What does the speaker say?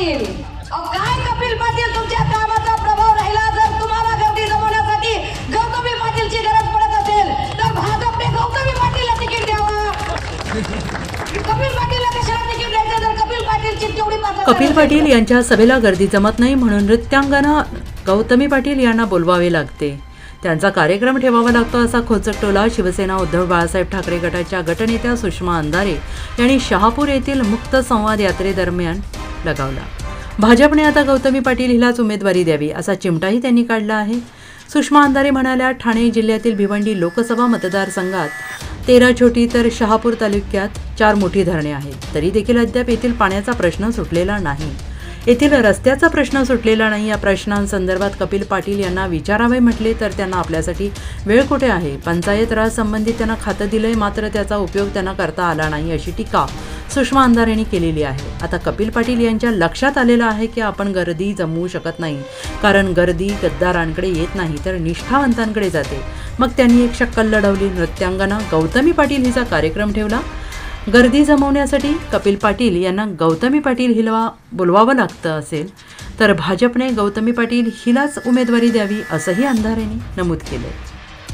पाटील, काय कपिल पाटील तुमच्या कामाचा प्रभाव राहिला जर तुम्हाला गर्दी जमवण्यासाठी गौतमी पाटीलची गरज पडत असेल तर भाजपने गौतमी पाटीलला तिकीट द्यावं. कपिल पाटीलला कशाला तिकीट द्यायचं जर कपिल पाटीलची तेवढी ताकद कपिल पाटील यांच्या सभेला गर्दी जमत नाही म्हणून नृत्यांगना गौतमी पाटील यांना बोलवावे लागते, त्यांचा कार्यक्रम ठेवावा लागतो असा खोचक टोला शिवसेना उद्धव बाळासाहेब ठाकरे गटाच्या गटनेत्या सुषमा अंधारे यांनी शहापूर येथील मुक्त संवाद यात्रेदरम्यान लगावला. भाजपने आता गौतमी पाटील हिलाच उमेदवारी द्यावी असा चिमटाही त्यांनी काढला आहे. सुषमा अंधारे म्हणाल्या, ठाणे जिल्ह्यातील भिवंडी लोकसभा मतदारसंघात 13 छोटी तर शहापूर तालुक्यात 4 मोठी धरणे आहेत, तरी देखील अद्याप येथील पाण्याचा प्रश्न सुटलेला नाही, येथील रस्त्याचा प्रश्न सुटलेला नाही. या प्रश्नांसंदर्भात कपिल पाटील यांना विचारावे म्हटले तर त्यांना आपल्यासाठी वेळ कुठे आहे. पंचायत राज संबंधित त्यांना खातं दिलंय, मात्र त्याचा उपयोग त्यांना करता आला नाही अशी टीका सुषमा अंधारे यांनी केलेली आहे. आता कपिल पाटील यांच्या लक्षात आलेलं आहे की आपण गर्दी जमवू शकत नाही, कारण गर्दी गद्दारांकडे येत नाही तर निष्ठावंतांकडे जाते. मग त्यांनी एक शक्कल लढवली, नृत्यांगना गौतमी पाटील हिचा कार्यक्रम ठेवला. गर्दी जमवण्यासाठी कपिल पाटील यांना गौतमी पाटील हिला बोलवावं लागतं असेल तर भाजपने गौतमी पाटील हिलाच उमेदवारी द्यावी असंही अंधारेंनी नमूद केलं.